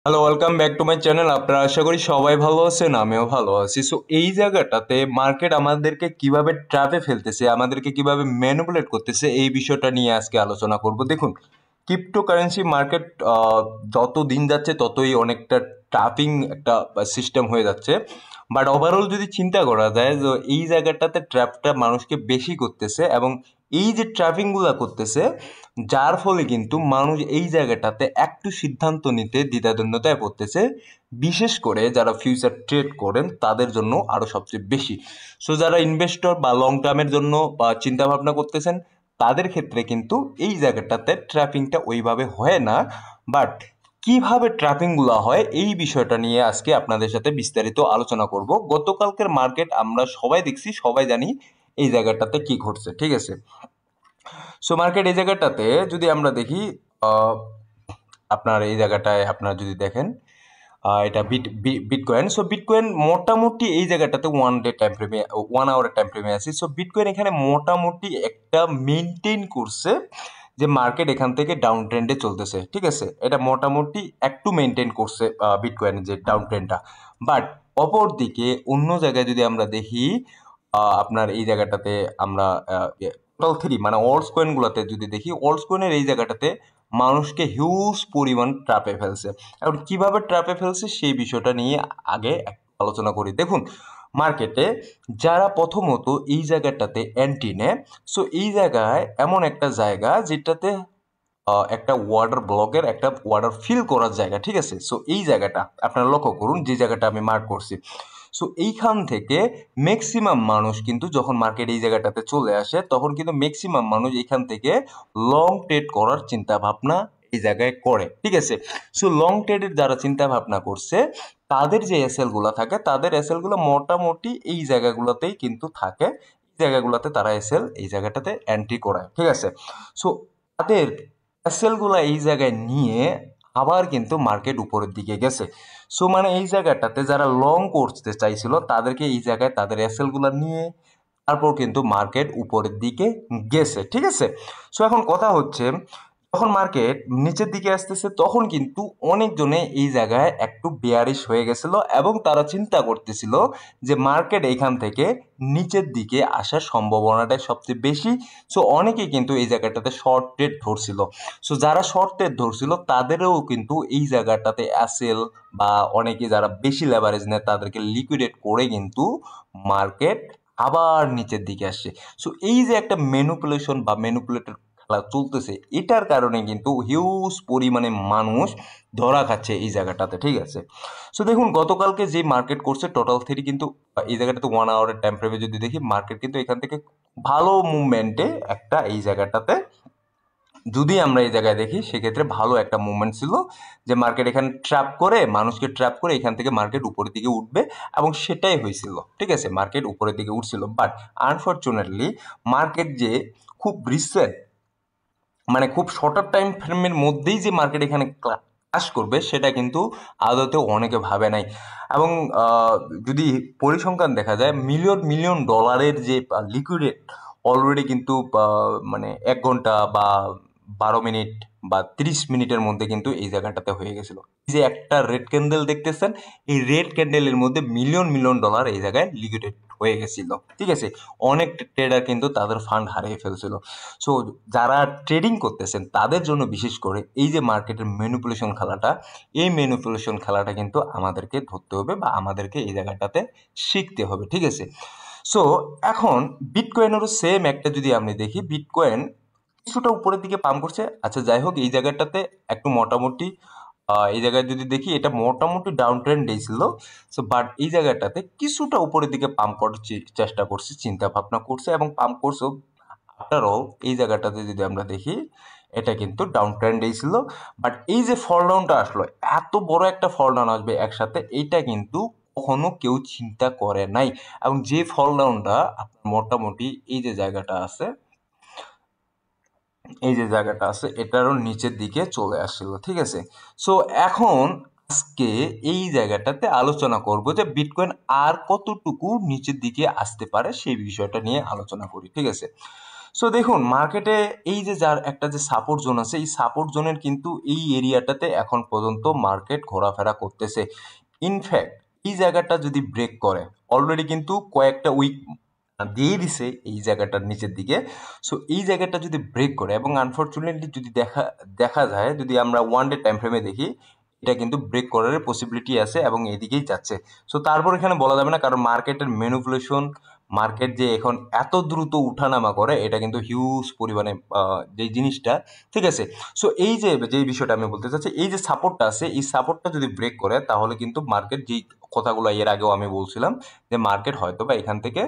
Hello, welcome back to my channel. আপনারা আশা করি সবাই ভালো আছেন, আমিও ভালো আছি। সো এই জায়গাটাতে মার্কেট আমাদেরকে কিভাবে ট্র্যাপে ফেলতেছে, আমাদেরকে কিভাবে ম্যানিপুলেট করতেছে, এই বিষয়টা নিয়ে আজকে আলোচনা করব। দেখুন, ক্রিপ্টোকারেন্সি মার্কেট যত দিন যাচ্ছে ততই অনেকটা ট্র্যাপিং একটা সিস্টেম হয়ে যাচ্ছে। বাট ওভারঅল যদি চিন্তা করা যায়, তো এই জায়গাটাতে ট্র্যাপটা মানুষকে বেশি করতেছে, এবং এই যে ট্র্যাপিংগুলো করতেছে, যার ফলে কিন্তু মানুষ এই জায়গাটাতে একটু সিদ্ধান্ত নিতে দ্বিধাদ্বন্দ্বতায় পড়তেছে। বিশেষ করে যারা ফিউচার ট্রেড করেন তাদের জন্য আরো সবচেয়ে বেশি। সো যারা ইনভেস্টর বা লং টার্মের জন্য বা চিন্তা ভাবনা করতেছেন, তাদের ক্ষেত্রে কিন্তু এই জায়গাটাতে ট্র্যাপিংটা ওইভাবে হয় না। বাট কিভাবে ট্র্যাপিংগুলো হয়, এই বিষয়টা নিয়ে আজকে আপনাদের সাথে বিস্তারিত আলোচনা করব। গতকালকের মার্কেট আমরা সবাই দেখছি, সবাই জানি এই জায়গাটাতে কি ঘটছে, ঠিক আছে। সো মার্কেট এই জায়গাটাতে যদি আমরা দেখি, আহ, আপনার এই জায়গাটায় আপনারা যদি দেখেন, এটা বিটকয়েন। সো বিটকয়েন মোটামুটি এই জায়গাটাতে 1 ডে টাইম ফ্রেমে, 1 আওয়ারের টাইম ফ্রেমে আছে। সো বিটকয়েন এখানে মোটামুটি একটা মেনটেন করছে যে মার্কেট এখান থেকে ডাউন ট্রেন্ডে চলতেছে, ঠিক আছে। এটা মোটামুটি একটু মেনটেন করছে বিটকয়েনের যে ডাউন ট্রেন্ডটা। বাট অপর দিকে অন্য জায়গায় যদি আমরা দেখি, আপনার এই জায়গাটাতে আমরা টোটাল থ্রি মানে অল্টস কয়েন গুলাতে যদি দেখি, অল্টস কয়েনের এই জায়গাটাতে মানুষকে হিউজ পরিমাণ ট্র্যাপে ফেলছে। এখন কিভাবে ট্র্যাপে ফেলছে সেই বিষয়টা নিয়ে আগে একটু আলোচনা করি। দেখুন, মার্কেটে যারা প্রথমত এই জায়গাটাতে এন্ট্রি নেয়, সো এই জায়গায় এমন একটা জায়গা যেটাতে একটা ওয়াটার ব্লকের একটা ওয়াটার ফিল করার জায়গা, ঠিক আছে। সো এই জায়গাটা আপনারা লক্ষ্য করুন, যে জায়গাটা আমি মার্ক করছি। সো এইখান থেকে ম্যাক্সিমাম মানুষ কিন্তু যখন মার্কেট এই জায়গাটাতে চলে আসে, তখন কিন্তু ম্যাক্সিমাম মানুষ এখান থেকে লং ট্রেড করার চিন্তা ভাবনা এই জায়গায় করে, ঠিক আছে। সো লং ট্রেডের যারা চিন্তা ভাবনা করছে, তাদের যে এসএল গুলা থাকে, তাদের এসএল গুলো মোটামুটি এই জায়গাগুলোতেই কিন্তু থাকে। এই জায়গাগুলোতে তারা এসএল এই জায়গাটাতে এন্ট্রি করায়, ঠিক আছে। সো তাদের এসএল গুলা এই জায়গায় নিয়ে আবার কিন্তু মার্কেট উপরের দিকে গেছে। সো মানে এই জায়গাটাতে যারা লং করতে চাইছিল, তাদেরকে এই জায়গায় তাদের এসএল গুলা নিয়ে তারপর কিন্তু মার্কেট উপরের দিকে গেছে, ঠিক আছে। সো এখন কথা হচ্ছে, যখন মার্কেট নিচের দিকে আসতেছে, তখন কিন্তু অনেকজনে এই জায়গায় একটু বেয়ারিশ হয়ে গেছিল, এবং তারা চিন্তা করতেছিল যে মার্কেট এইখান থেকে নিচের দিকে আসার সম্ভাবনাটা সবচেয়ে বেশি। সো অনেকে কিন্তু এই জায়গাটাতে শর্ট ট্রেড ধরছিল। সো যারা শর্ট ট্রেড ধরছিল তাদেরও কিন্তু এই জায়গাটাতে অ্যাসেল বা অনেকে যারা বেশি লেভারেজ নেয় তাদেরকে লিকুইডেট করে কিন্তু মার্কেট আবার নিচের দিকে আসছে। সো এই যে একটা ম্যানিপুলেশন বা ম্যানিপুলেটেড খেলা চলতেছে, এটার কারণে কিন্তু হিউজ পরিমাণে মানুষ ধরা খাচ্ছে এই জায়গাটাতে, ঠিক আছে। সো দেখুন, গতকালকে যে মার্কেট করছে টোটাল থ্রি, কিন্তু এই জায়গাটাতে 1 আওয়ারের টাইম ফ্রেমে যদি দেখি, মার্কেট কিন্তু এখান থেকে ভালো মুভমেন্টে একটা এই জায়গাটাতে, যদি আমরা এই জায়গায় দেখি সেক্ষেত্রে ভালো একটা মুভমেন্ট ছিল, যে মার্কেট এখানে ট্র্যাপ করে, মানুষকে ট্র্যাপ করে এখান থেকে মার্কেট উপরের দিকে উঠবে, এবং সেটাই হয়েছিল, ঠিক আছে। মার্কেট উপরের দিকে উঠছিল। বাট আনফর্চুনেটলি মার্কেট যে খুব রিসেন্ট, মানে খুব শর্টার টাইম ফ্রেমের মধ্যেই যে মার্কেট এখানে ক্রাশ করবে, সেটা কিন্তু আদতে অনেকে ভাবে নাই। এবং যদি পরিসংখ্যান দেখা যায়, মিলিয়ন মিলিয়ন ডলারের যে লিকুইডেট অলরেডি কিন্তু মানে 1 ঘন্টা বা 12 মিনিট বা 30 মিনিটের মধ্যে কিন্তু এই জায়গাটাতে হয়ে গেছিল। এই যে একটা রেড ক্যান্ডেল দেখতেছেন, এই রেড ক্যান্ডেলের মধ্যে মিলিয়ন মিলিয়ন ডলার এই জায়গায় লিকুইডেট হয়ে গেছিল, ঠিক আছে। অনেক ট্রেডার কিন্তু তাদের ফান্ড হারিয়ে ফেলছিল। সো যারা ট্রেডিং করতেছেন তাদের জন্য বিশেষ করে এই যে মার্কেটের ম্যানিপুলেশন খেলাটা, এই ম্যানিপুলেশন খেলাটা কিন্তু আমাদেরকে ধরতে হবে বা আমাদেরকে এই জায়গাটাতে শিখতে হবে, ঠিক আছে। সো এখন বিটকয়েনেরও সেম একটা যদি আমি দেখি, বিটকয়েন কিছুটা উপরের দিকে পাম্প করছে। আচ্ছা, যাই হোক, এই জায়গাটাতে একটু মোটামুটি এই জায়গায় যদি দেখি, এটা মোটামুটি ডাউন ট্রেন্ড ছিল। সো বাট এই জায়গাটাতে কিছুটা উপরের দিকে পাম্প করার চেষ্টা করছে, চিন্তা ভাবনা করছে এবং পাম্প করছে। আফটার অল এই জায়গাটাতে যদি আমরা দেখি, এটা কিন্তু ডাউন ট্রেন্ডেই ছিল। বাট এই যে ফল ডাউনটা আসলো, এত বড় একটা ফল ডাউন আসবে একসাথে, এইটা কিন্তু কখনো কেউ চিন্তা করে নাই। এবং যে ফল ডাউনটা আপনার মোটামুটি এই যে জায়গাটা আছে, এই যে জায়গাটা আছে, এটারও নিচের দিকে চলে আসছিল, ঠিক আছে। সো এখন আজকে এই জায়গাটাতে আলোচনা করব যে বিটকয়েন আর কতটুকু নিচের দিকে আসতে পারে, সেই বিষয়টা নিয়ে আলোচনা করি, ঠিক আছে। সো দেখুন মার্কেটে এই যে যার একটা যে সাপোর্ট জোন আছে, এই সাপোর্ট জোনের কিন্তু এই এরিয়াটাতে এখন পর্যন্ত মার্কেট ঘোরাফেরা করতেছে। ইনফ্যাক্ট এই জায়গাটা যদি ব্রেক করে, অলরেডি কিন্তু কয়েকটা উইক দিয়ে দিছে এই জায়গাটার নিচের দিকে। সো এই জায়গাটা যদি ব্রেক করে, এবং আনফরচুনেটলি যদি দেখা দেখা যায়, যদি আমরা ওয়ান ডে টাইম ফ্রেমে দেখি, এটা কিন্তু ব্রেক করার পসিবিলিটি আছে এবং এদিকেই যাচ্ছে। সো তারপর এখানে বলা যাবে না, কারণ মার্কেটের ম্যানিপুলেশন, মার্কেট যে এখন এত দ্রুত উঠানামা করে, এটা কিন্তু হিউজ পরিমাণে যে জিনিসটা, ঠিক আছে। সো এই যে যে বিষয়টা আমি বলতে চাচ্ছি, এই যে সাপোর্টটা আছে, এই সাপোর্টটা যদি ব্রেক করে, তাহলে কিন্তু মার্কেট যেই কথাগুলো এর আগেও আমি বলছিলাম, যে মার্কেট হয়তো বা এখান থেকে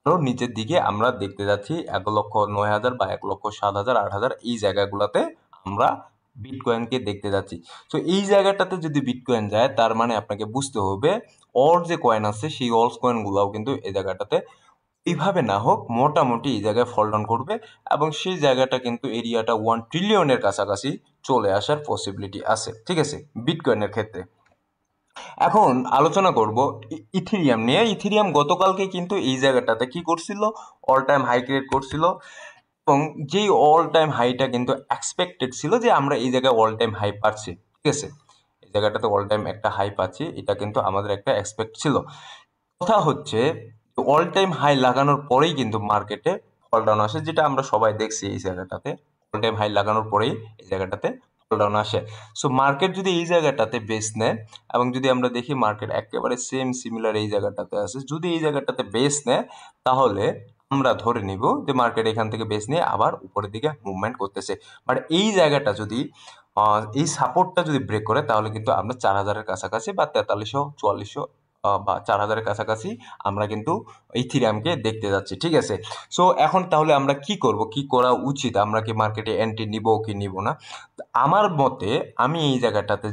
আরো নিচের দিকে আমরা দেখতে যাচ্ছি 1,09,000 বা 1,07,000, 8,000 এই জায়গাগুলোতে আমরা বিটকয়েনকে দেখতে যাচ্ছি। তো এই জায়গাটাতে যদি বিটকয়েন যায়, তার মানে আপনাকে বুঝতে হবে অল যে কয়েন আছে, সেই অলস কয়েনগুলোও কিন্তু এই জায়গাটাতে এইভাবে না হোক মোটামুটি এই জায়গায় ফল ডাউন করবে, এবং সেই জায়গাটা কিন্তু এরিয়াটা 1 ট্রিলিয়নের কাছাকাছি চলে আসার পসিবিলিটি আছে, ঠিক আছে, বিটকয়েনের ক্ষেত্রে। এখন আলোচনা করব ইথেরিয়াম নিয়ে। ইথেরিয়াম গতকালকে কিন্তু এই জায়গাটাতে কি করছিল, অল টাইম হাই ক্রিয়েট করছিল, এবং যেই অল টাইম হাইটা কিন্তু এক্সপেক্টেড ছিল যে আমরা এই জায়গায় অল টাইম হাই পাচ্ছি, ঠিক আছে, এই জায়গাটাতে অল টাইম একটা হাই পাচ্ছি, এটা কিন্তু আমাদের একটা এক্সপেক্ট ছিল। কথা হচ্ছে অল টাইম হাই লাগানোর পরেই কিন্তু মার্কেটে ফল ডাউন আসে, যেটা আমরা সবাই দেখছি এই জায়গাটাতে। অল টাইম হাই লাগানোর পরেই এই জায়গাটাতে ফল ডাউন আসে। সো মার্কেট যদি এই জায়গাটাতে বেস নেয়, এবং যদি আমরা দেখি মার্কেট একেবারে সেম সিমিলার এই জায়গাটাতে আছে, যদি এই জায়গাটাতে বেস নেয়, তাহলে আমরা ধরে নিব যে মার্কেট এখান থেকে বেস নিয়ে আবার উপরের দিকে মুভমেন্ট করতেছে। বাট এই জায়গাটা যদি এই সাপোর্টটা যদি ব্রেক করে, তাহলে কিন্তু আমরা 4,000-এর কাছাকাছি বা 4300-4400 বা 4,000-এর কাছাকাছি আমরা কিন্তু ইথিরিয়ামকে দেখতে যাচ্ছি, ঠিক আছে। সো এখন তাহলে আমরা কি করব, কি করা উচিত, আমরা কি মার্কেটে এন্ট্রি নিব কি নিব না? আমার মতে আমি এই জায়গাটাতে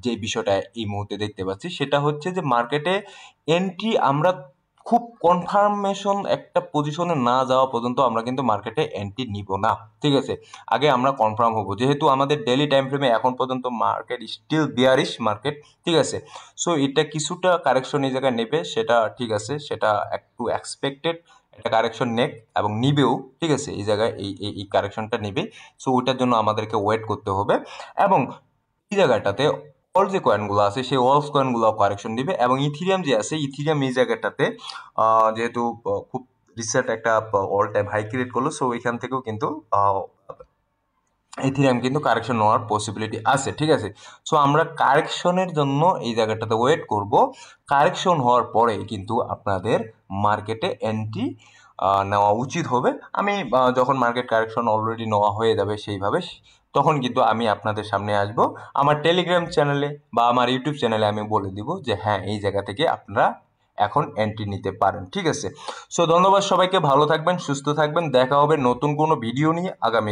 যে বিষয়টা এই মুহূর্তে দেখতে পাচ্ছি, সেটা হচ্ছে যে মার্কেটে এন্ট্রি আমরা খুব কনফার্মেশন একটা পজিশনে না যাওয়া পর্যন্ত আমরা কিন্তু মার্কেটে এন্ট্রি নিব না, ঠিক আছে। আগে আমরা কনফার্ম হব, যেহেতু আমাদের ডেইলি টাইম ফ্রেমে এখন পর্যন্ত মার্কেট স্টিল বিয়ারিশ মার্কেট, ঠিক আছে। সো এটা কিছুটা কারেকশন এই জায়গায় নেবে, সেটা ঠিক আছে, সেটা একটু এক্সপেক্টেড একটা কারেকশন নেক, এবং নিবেও, ঠিক আছে, এই জায়গায় এই কারেকশনটা নেবে। সো ওইটার জন্য আমাদেরকে ওয়েট করতে হবে, এবং এই জায়গাটাতে অল যে কয়েনগুলো আছে, সেই অলস কয়েনগুলো কারেকশন দিবে, এবং ইথিরিয়াম যে আছে, ইথিরিয়াম এই জায়গাটাতে যেহেতু খুব রিসেন্ট একটা অল টাইম হাই ক্রিয়েট করলো, সো এখান থেকেও কিন্তু ইথিরিয়াম কিন্তু কারেকশন নেওয়ার পসিবিলিটি আছে, ঠিক আছে। সো আমরা কারেকশনের জন্য এই জায়গাটাতে ওয়েট করব। কারেকশন হওয়ার পরে কিন্তু আপনাদের মার্কেটে এন্ট্রি নেওয়া উচিত হবে। আমি যখন মার্কেট কারেকশন অলরেডি নেওয়া হয়ে যাবে সেইভাবে, তখন কিন্তু আমি আপনাদের সামনে আসব আমার টেলিগ্রাম চ্যানেলে বা আমার ইউটিউব চ্যানেলে, আমি বলে দিব যে হ্যাঁ, এই জায়গা থেকে আপনারা এখন এন্ট্রি নিতে পারেন, ঠিক আছে। সো ধন্যবাদ সবাইকে, ভালো থাকবেন, সুস্থ থাকবেন, দেখা হবে নতুন কোনো ভিডিও নিয়ে আগামী